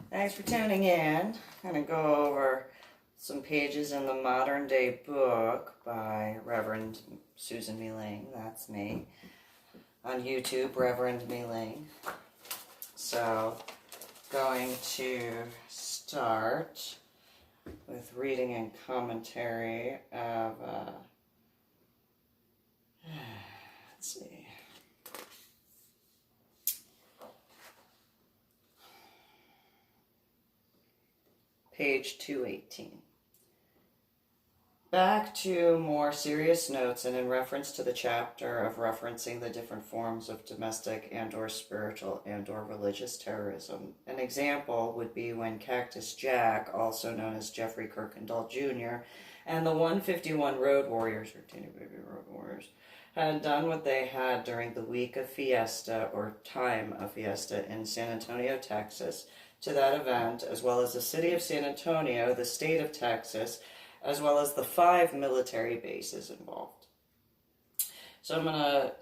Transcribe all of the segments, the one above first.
Thanks for tuning in. I'm going to go over some pages in the modern day book by Reverend Susan MeeLing, that's me, on YouTube, Reverend MeeLing. So, going to start with reading and commentary of, let's see. Page 218. Back to more serious notes and in reference to the chapter of referencing the different forms of domestic and/or spiritual and/or religious terrorism. An example would be when Cactus Jack, also known as Jeffrey Kirkendall Jr., and the 151 Road Warriors, or Teeny Baby Road Warriors, had done what they had during the week of Fiesta, or time of Fiesta, in San Antonio, Texas, to that event, as well as the city of San Antonio, the state of Texas, as well as the 5 military bases involved. So I'm going to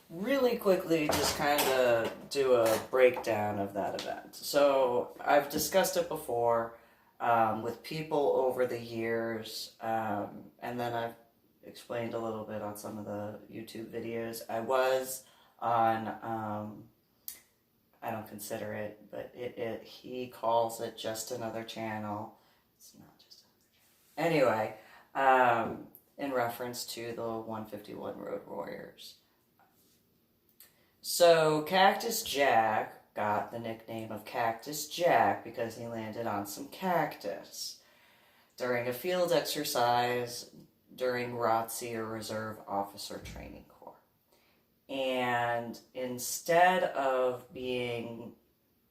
really quickly just kind of do a breakdown of that event. So I've discussed it before with people over the years, and then I've explained a little bit on some of the YouTube videos. I was on... I don't consider it, but he calls it just another channel. It's not just another channel. Anyway, in reference to the 151 Road Warriors. So Cactus Jack got the nickname of Cactus Jack because he landed on some cactus during a field exercise during ROTC, or Reserve Officer Training Corps. And instead of being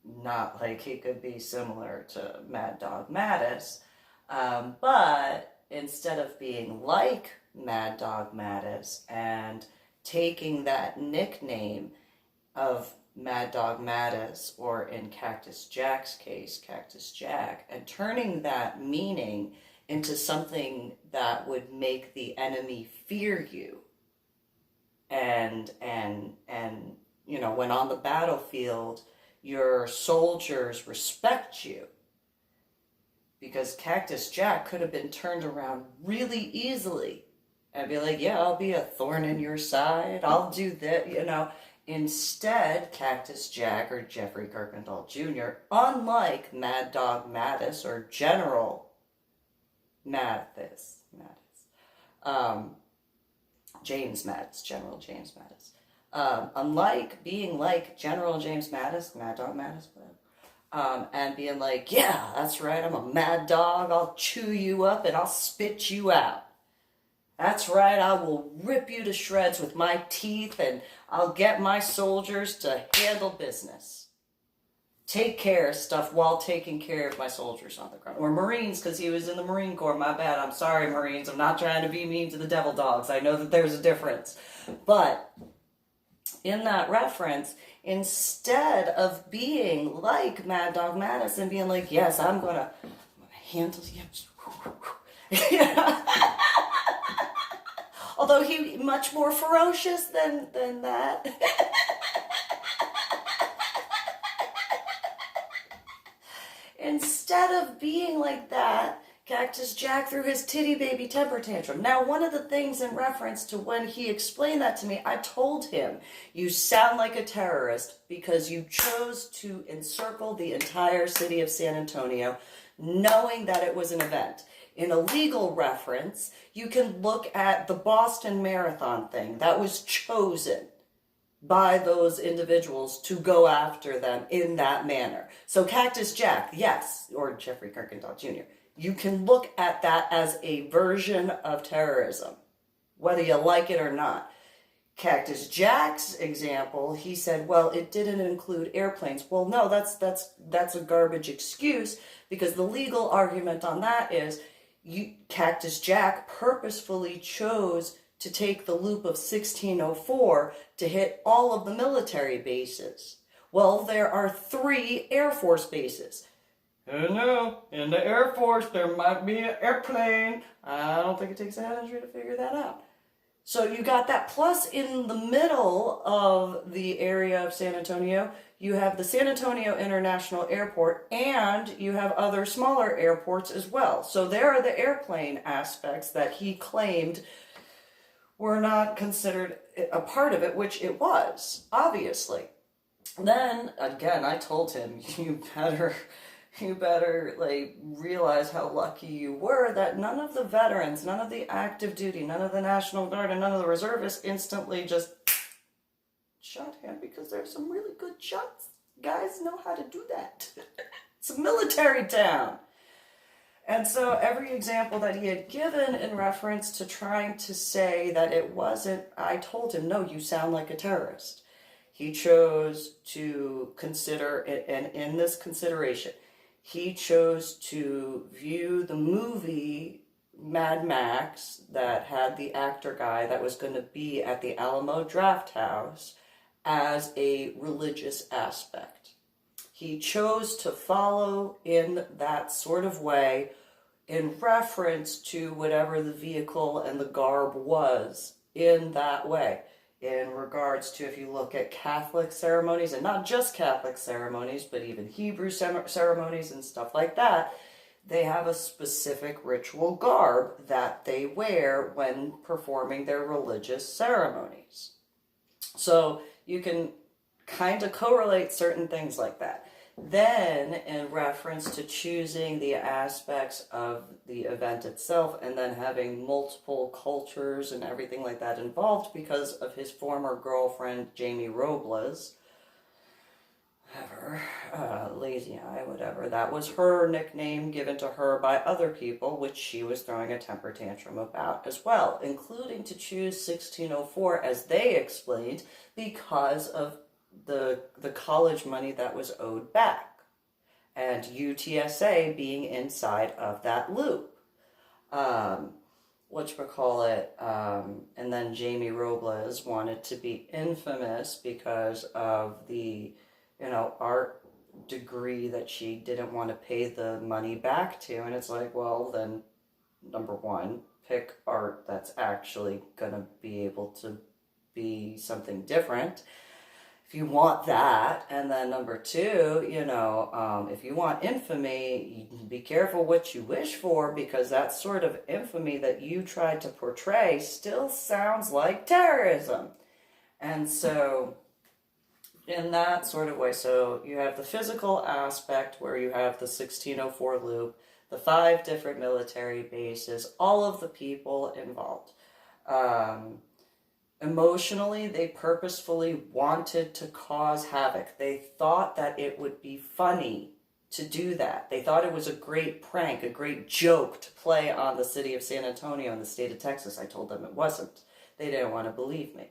not like he could be similar to Mad Dog Mattis, but instead of being like Mad Dog Mattis and taking that nickname of Mad Dog Mattis, or in Cactus Jack's case, Cactus Jack, and turning that meaning into something that would make the enemy fear you. And you know, when on the battlefield, your soldiers respect you. Because Cactus Jack could have been turned around really easily and be like, yeah, I'll be a thorn in your side, I'll do that, you know. Instead, Cactus Jack, or Jeffrey Kirkendall Jr., unlike Mad Dog Mattis or General Mattis, James Mattis, General James Mattis. Unlike being like General James Mattis, Mad Dog Mattis, whatever, and being like, yeah, that's right, I'm a mad dog, I'll chew you up and I'll spit you out. That's right, I will rip you to shreds with my teeth and I'll get my soldiers to handle business. Take care of stuff while taking care of my soldiers on the ground. Or Marines, because he was in the Marine Corps. My bad. I'm sorry, Marines. I'm not trying to be mean to the devil dogs. I know that there's a difference. But in that reference, instead of being like Mad Dog Mattis and being like, yes, I'm going to handle you. Although he much more ferocious than that. Instead of being like that, Cactus Jack threw his titty baby temper tantrum. Now, one of the things in reference to when he explained that to me, I told him, you sound like a terrorist because you chose to encircle the entire city of San Antonio, knowing that it was an event. In a legal reference, you can look at the Boston Marathon thing that was chosen by those individuals to go after them in that manner. So Cactus Jack, yes, or Jeffrey Kirkendall Jr., you can look at that as a version of terrorism, whether you like it or not. Cactus Jack's example, he said, well, it didn't include airplanes. Well, no, that's a garbage excuse, because the legal argument on that is Cactus Jack purposefully chose to take the loop of 1604 to hit all of the military bases. Well, there are 3 Air Force bases. No, in the Air Force there might be an airplane. I don't think it takes a head injury to figure that out. So you got that. Plus, in the middle of the area of San Antonio, you have the San Antonio International Airport, and you have other smaller airports as well. So there are the airplane aspects that he claimed were not considered a part of it, which it was, obviously. Then, again, I told him, you better like realize how lucky you were that none of the veterans, none of the active duty, none of the National Guard, and none of the reservists instantly just shot him, because there's some really good shots. Guys know how to do that. It's a military town. And so every example that he had given in reference to trying to say that it wasn't, I told him, no, you sound like a terrorist. He chose to consider it, and in this consideration, he chose to view the movie Mad Max that had the actor guy that was going to be at the Alamo Draft House as a religious aspect. He chose to follow in that sort of way in reference to whatever the vehicle and the garb was in that way. In regards to, if you look at Catholic ceremonies, and not just Catholic ceremonies, but even Hebrew ceremonies and stuff like that, they have a specific ritual garb that they wear when performing their religious ceremonies. So you can kind of correlate certain things like that. Then, in reference to choosing the aspects of the event itself, and then having multiple cultures and everything like that involved because of his former girlfriend, Jamie Robles, Lazy Eye, whatever, that was her nickname given to her by other people, which she was throwing a temper tantrum about as well, including to choose 1604, as they explained, because of the college money that was owed back, and UTSA being inside of that loop. Whatchamacallit, and then Jamie Robles wanted to be infamous because of the, art degree that she didn't want to pay the money back to, and it's like, well, then, number one, pick art that's actually gonna be able to be something different, if you want that. And then number two, if you want infamy, be careful what you wish for, because that sort of infamy that you tried to portray still sounds like terrorism. And so, in that sort of way, so you have the physical aspect where you have the 1604 loop, the 5 different military bases, all of the people involved. Emotionally, they purposefully wanted to cause havoc. They thought that it would be funny to do that. They thought it was a great prank, a great joke to play on the city of San Antonio and the state of Texas. I told them it wasn't. They didn't want to believe me.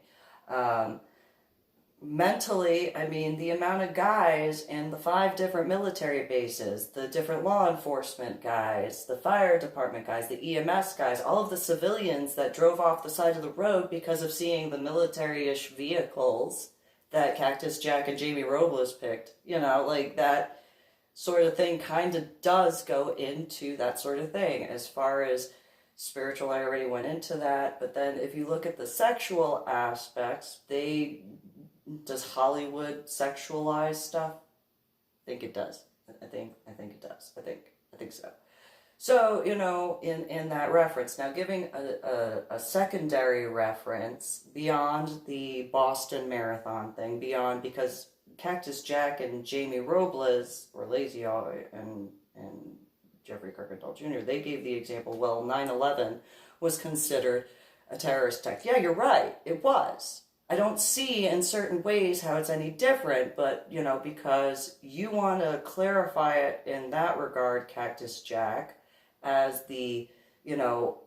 Mentally, the amount of guys in the 5 different military bases, the different law enforcement guys, the fire department guys, the EMS guys, all of the civilians that drove off the side of the road because of seeing the military-ish vehicles that Cactus Jack and Jamie Robles picked, that sort of thing kind of does go into that sort of thing. As far as spiritual, I already went into that, but then if you look at the sexual aspects, does Hollywood sexualize stuff? I think it does. I think it does. I think so. So, in that reference, now giving a secondary reference beyond the Boston Marathon thing, because Cactus Jack and Jamie Robles, or Lazy Eye and Jeffrey Kirkendall Jr., they gave the example, well, 9/11 was considered a terrorist attack. Yeah, you're right. It was. I don't see in certain ways how it's any different, but, because you want to clarify it in that regard, Cactus Jack, as the,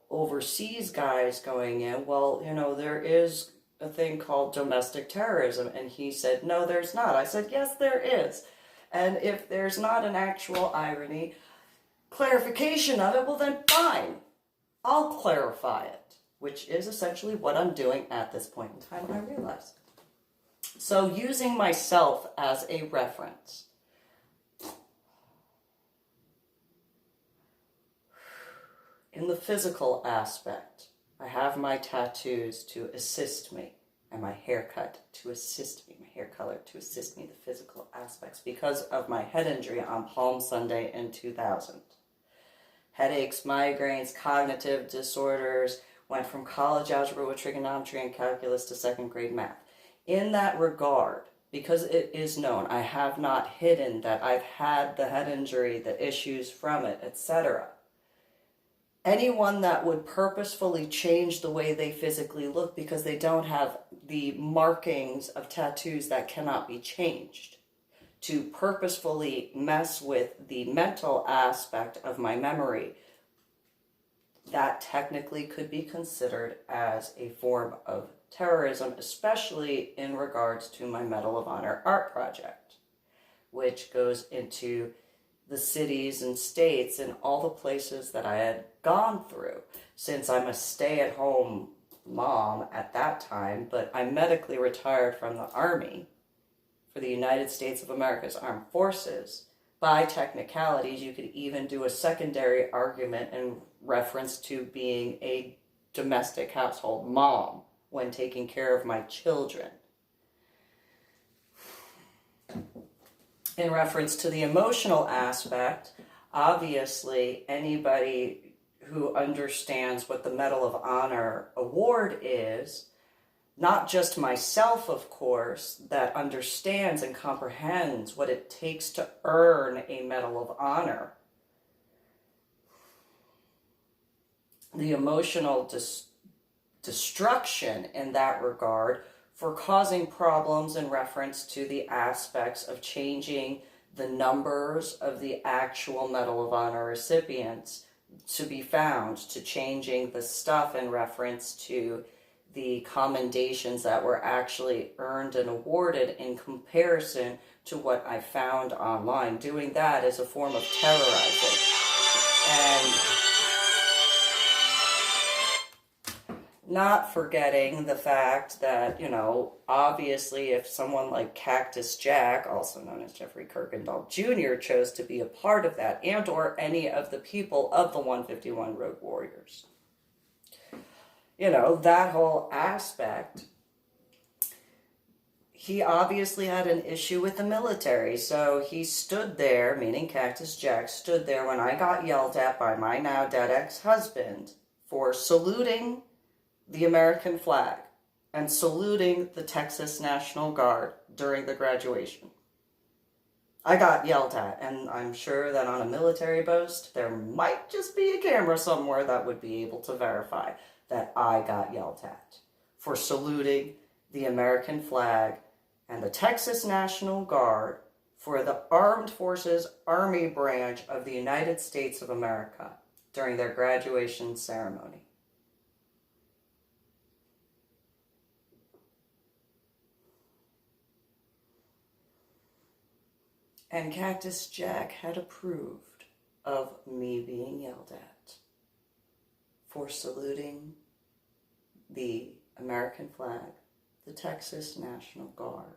overseas guys going in, well, there is a thing called domestic terrorism, and he said, no, there's not. I said, yes, there is. And if there's not an actual irony, clarification of it, well, then fine. I'll clarify it. Which is essentially what I'm doing at this point in time, I realize. So, using myself as a reference. In the physical aspect, I have my tattoos to assist me, and my haircut to assist me, my hair color to assist me, the physical aspects, because of my head injury on Palm Sunday in 2000. Headaches, migraines, cognitive disorders, went from college algebra with trigonometry and calculus to second grade math. In that regard, because it is known, I have not hidden that I've had the head injury, the issues from it, etc. Anyone that would purposefully change the way they physically look because they don't have the markings of tattoos that cannot be changed, to purposefully mess with the mental aspect of my memory, that technically could be considered as a form of terrorism, especially in regards to my Medal of Honor art project, which goes into the cities and states and all the places that I had gone through, since I'm a stay-at-home mom at that time, but I'm medically retired from the Army for the United States of America's Armed Forces. By technicalities, you could even do a secondary argument in reference to being a domestic household mom when taking care of my children. In reference to the emotional aspect, obviously anybody who understands what the Medal of Honor award is, not just myself, of course, that understands and comprehends what it takes to earn a Medal of Honor. The emotional destruction in that regard for causing problems in reference to the aspects of changing the numbers of the actual Medal of Honor recipients to be found, to changing the stuff in reference to the commendations that were actually earned and awarded in comparison to what I found online. Doing that is a form of terrorizing. And not forgetting the fact that, obviously if someone like Cactus Jack, also known as Jeffrey Kirkendall Jr., chose to be a part of that, and or any of the people of the 151 Road Warriors, that whole aspect, he obviously had an issue with the military. So he stood there, meaning Cactus Jack, stood there when I got yelled at by my now dead ex-husband for saluting the American flag and saluting the Texas National Guard during the graduation. I got yelled at, and I'm sure that on a military boast, there might just be a camera somewhere that would be able to verify that I got yelled at for saluting the American flag and the Texas National Guard for the Armed Forces Army branch of the United States of America during their graduation ceremony. And Cactus Jack had approved of me being yelled at for saluting the American flag, the Texas National Guard,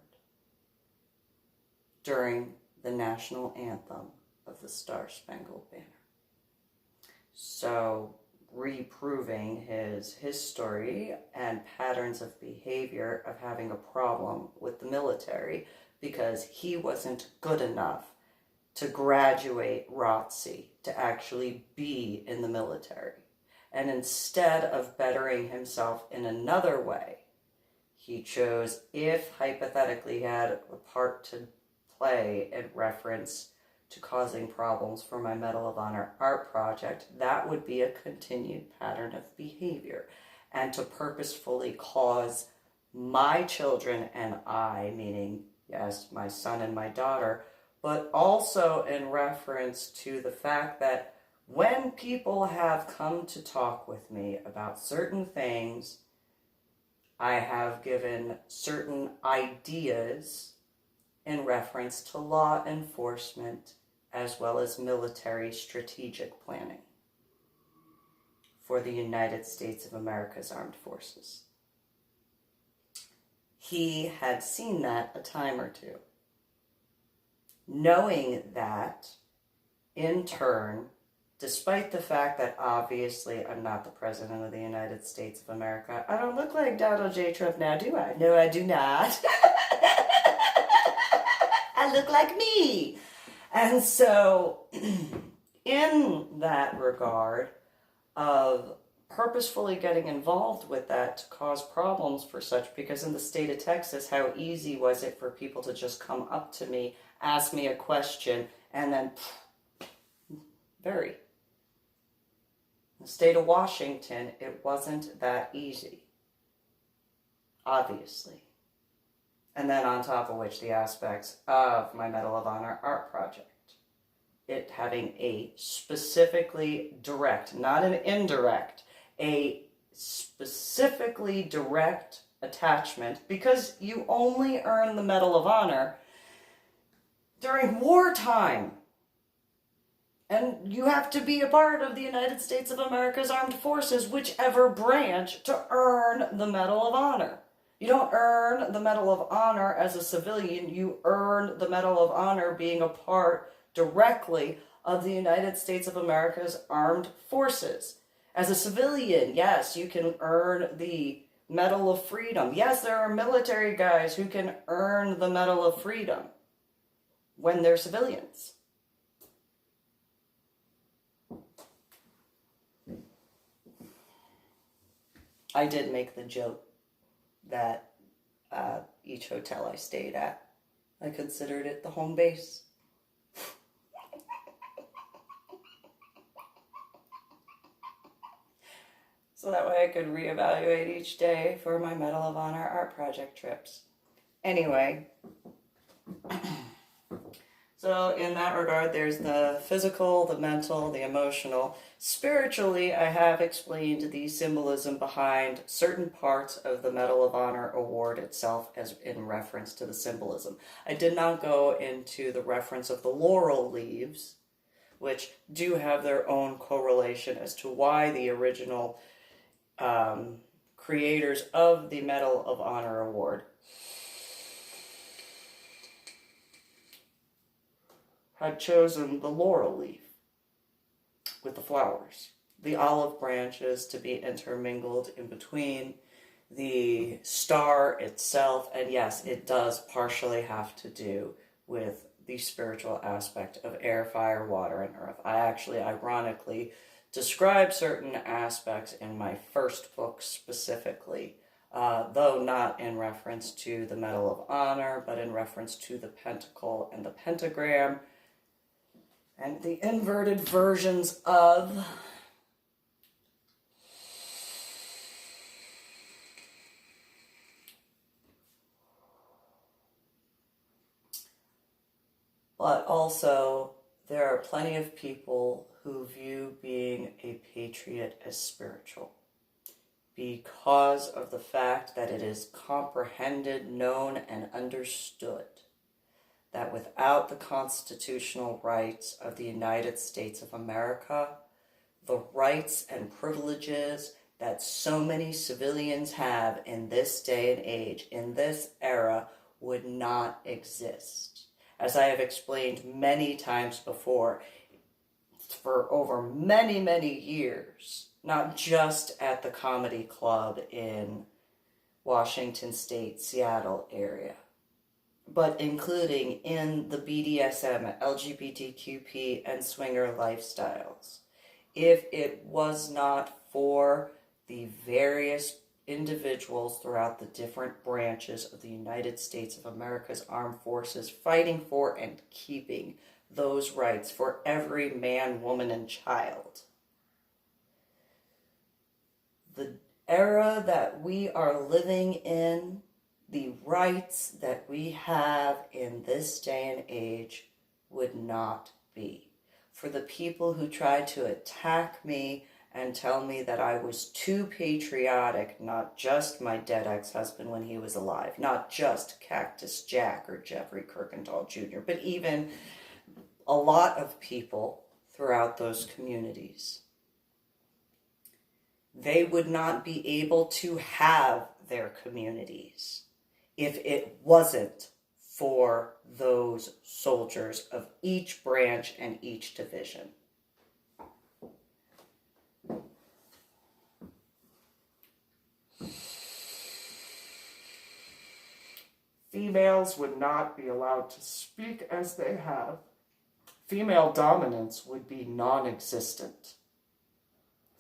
during the national anthem of the Star-Spangled Banner. So, reproving his history and patterns of behavior of having a problem with the military, because he wasn't good enough to graduate ROTC, to actually be in the military. And instead of bettering himself in another way, he chose, if hypothetically he had a part to play in reference to causing problems for my Medal of Honor art project, that would be a continued pattern of behavior. And to purposefully cause my children and I, meaning, yes, my son and my daughter, but also in reference to the fact that when people have come to talk with me about certain things, I have given certain ideas in reference to law enforcement as well as military strategic planning for the United States of America's Armed Forces. He had seen that a time or two. Knowing that, in turn, despite the fact that obviously I'm not the President of the United States of America. I don't look like Donald J. Trump now, do I? No, I do not. I look like me. And so, in that regard of purposefully getting involved with that to cause problems for such, because in the state of Texas, how easy was it for people to just come up to me, ask me a question, and then very. In the state of Washington, it wasn't that easy, obviously. And then on top of which, the aspects of my Medal of Honor art project. It having a specifically direct, not an indirect, a specifically direct attachment, because you only earn the Medal of Honor during wartime. And you have to be a part of the United States of America's Armed Forces, whichever branch, to earn the Medal of Honor. You don't earn the Medal of Honor as a civilian. You earn the Medal of Honor being a part directly of the United States of America's Armed Forces. As a civilian, yes, you can earn the Medal of Freedom. Yes, there are military guys who can earn the Medal of Freedom when they're civilians. I did make the joke that each hotel I stayed at, I considered it the home base. So that way I could reevaluate each day for my Medal of Honor art project trips. Anyway, so in that regard, there's the physical, the mental, the emotional. Spiritually, I have explained the symbolism behind certain parts of the Medal of Honor award itself as in reference to the symbolism. I did not go into the reference of the laurel leaves, which do have their own correlation as to why the original creators of the Medal of Honor award had chosen the laurel leaf with the flowers, the olive branches to be intermingled in between, the star itself, and yes, it does partially have to do with the spiritual aspect of air, fire, water, and earth. I actually, ironically, describe certain aspects in my first book specifically, though not in reference to the Medal of Honor, but in reference to the pentacle and the pentagram, and the inverted versions of but also there are plenty of people who view being a patriot as spiritual because of the fact that it is comprehended, known, and understood that without the constitutional rights of the United States of America, the rights and privileges that so many civilians have in this day and age, in this era, would not exist. As I have explained many times before, for over many, many years, not just at the comedy club in Washington State, Seattle area, but including in the BDSM, LGBTQP, and swinger lifestyles. If it was not for the various individuals throughout the different branches of the United States of America's Armed Forces fighting for and keeping those rights for every man, woman, and child, the era that we are living in, the rights that we have in this day and age would not be. For the people who tried to attack me and tell me that I was too patriotic, not just my dead ex-husband when he was alive, not just Cactus Jack or Jeffrey Kirkendall Jr., but even a lot of people throughout those communities, they would not be able to have their communities if it wasn't for those soldiers of each branch and each division. females would not be allowed to speak as they have. Female dominance would be non-existent.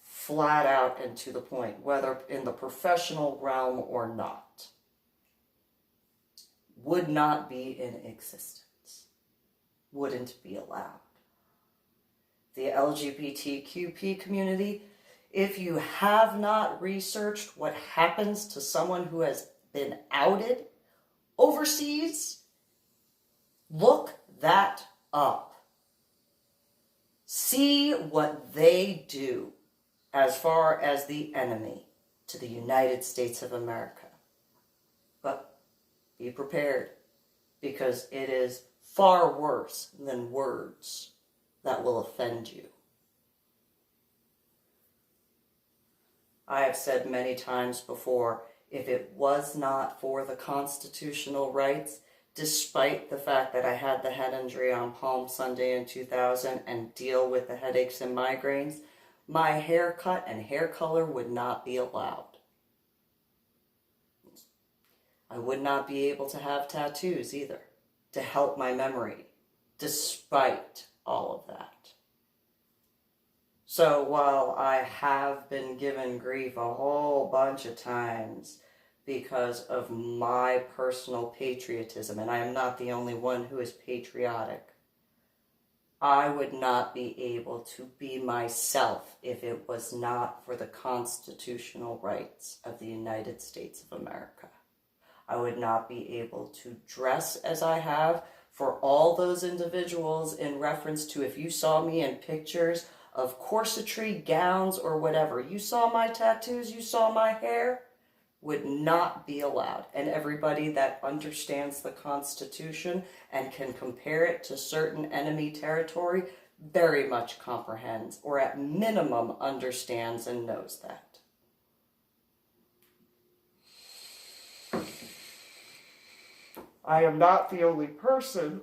Flat out and to the point, whether in the professional realm or not. Would not be in existence. Wouldn't be allowed. The LGBTQP community, if you have not researched what happens to someone who has been outed overseas, look that up. See what they do as far as the enemy to the United States of America. But be prepared, because it is far worse than words that will offend you. I have said many times before, if it was not for the constitutional rights, despite the fact that I had the head injury on Palm Sunday in 2000 and deal with the headaches and migraines, my haircut and hair color would not be allowed. I would not be able to have tattoos either, to help my memory, despite all of that. So while I have been given grief a whole bunch of times because of my personal patriotism, and I am not the only one who is patriotic, I would not be able to be myself if it was not for the constitutional rights of the United States of America. I would not be able to dress as I have for all those individuals in reference to, if you saw me in pictures of corsetry, gowns, or whatever, you saw my tattoos, you saw my hair, would not be allowed. And everybody that understands the Constitution and can compare it to certain enemy territory very much comprehends, or at minimum understands and knows that. I am not the only person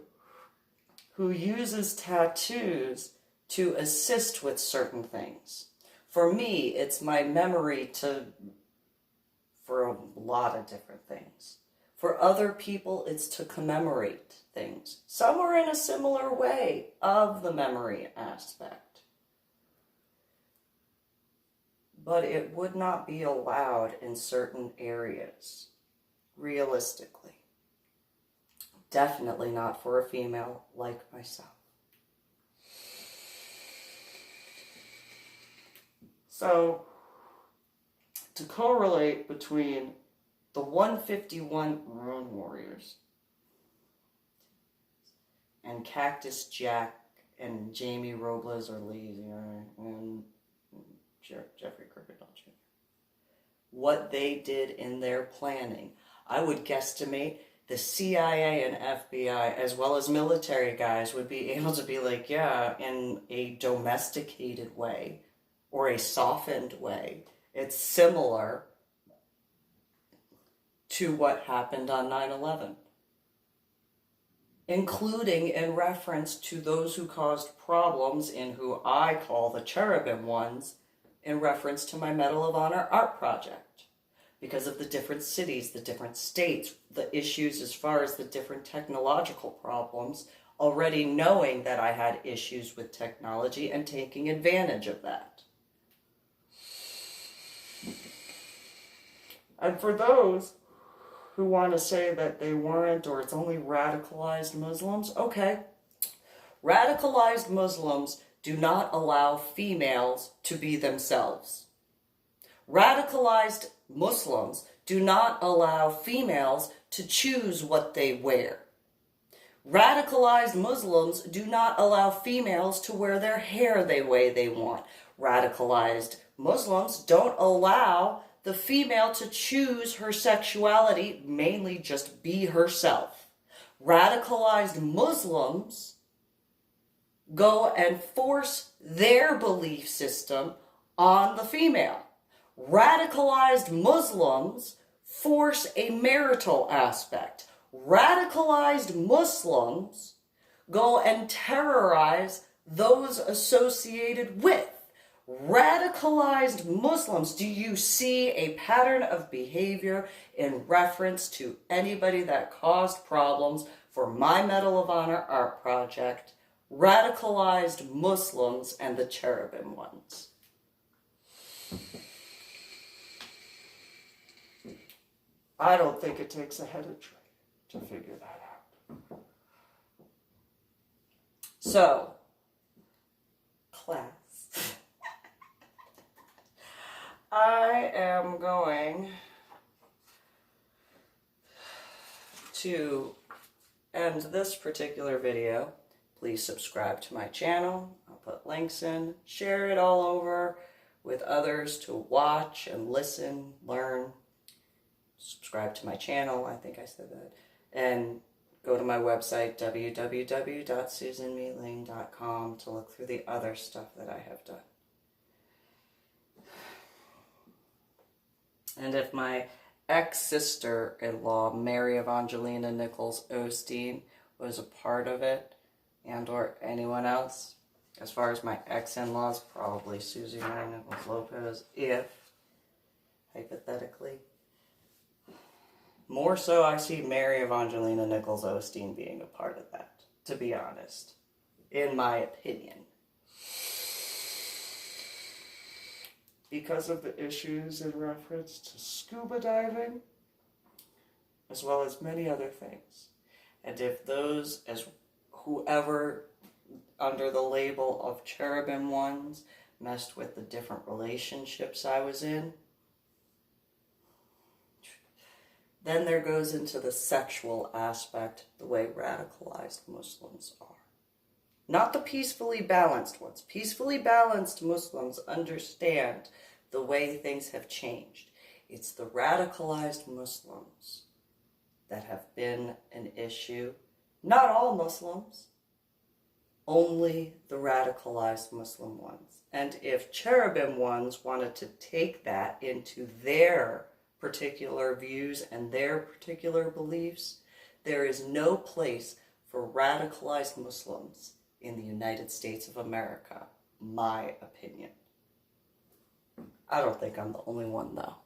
who uses tattoos to assist with certain things. For me, it's my memory for a lot of different things. For other people, it's to commemorate things. Some are in a similar way of the memory aspect. But it would not be allowed in certain areas, realistically. Definitely not for a female like myself. So, to correlate between the 151 Road Warriors and Cactus Jack and Jamie Robles or Lazy and Jeffrey Crocodile Jr., what they did in their planning, I would guesstimate the CIA and FBI, as well as military guys, would be able to be like, yeah, in a domesticated way or a softened way, it's similar to what happened on 9/11, including in reference to those who caused problems in who I call the cherubim ones, in reference to my Medal of Honor art project. Because of the different cities, the different states, the issues as far as the different technological problems, already knowing that I had issues with technology and taking advantage of that. And for those who want to say that they weren't, or it's only radicalized Muslims, okay. Radicalized Muslims do not allow females to be themselves. Radicalized Muslims do not allow females to choose what they wear. Radicalized Muslims do not allow females to wear their hair the way they want. Radicalized Muslims don't allow the female to choose her sexuality, mainly just be herself. Radicalized Muslims go and force their belief system on the female. Radicalized Muslims force a marital aspect. Radicalized Muslims go and terrorize those associated with. Radicalized Muslims, do you see a pattern of behavior in reference to anybody that caused problems for my Medal of Honor art project? Radicalized Muslims and the cherubim ones. I don't think it takes a head of trade to figure that out. So, class. I am going to end this particular video. Please subscribe to my channel. I'll put links in. Share it all over with others to watch and listen, learn. Subscribe to my channel. I think I said that. And go to my website, www.susanmeeling.com, to look through the other stuff that I have done. And if my ex-sister-in-law, Mary Evangelina Nichols Osteen, was a part of it, and or anyone else, as far as my ex-in-laws, probably Susie Mary Nichols Lopez, if, hypothetically. More so, I see Mary Evangelina Nichols Osteen being a part of that, to be honest, in my opinion. Because of the issues in reference to scuba diving, as well as many other things. And if those, as whoever under the label of cherubim ones, messed with the different relationships I was in, then there goes into the sexual aspect, the way radicalized Muslims are. Not the peacefully balanced ones. Peacefully balanced Muslims understand the way things have changed. It's the radicalized Muslims that have been an issue. Not all Muslims, only the radicalized Muslim ones. And if cherubim ones wanted to take that into their particular views and their particular beliefs, there is no place for radicalized Muslims in the United States of America, my opinion. I don't think I'm the only one, though.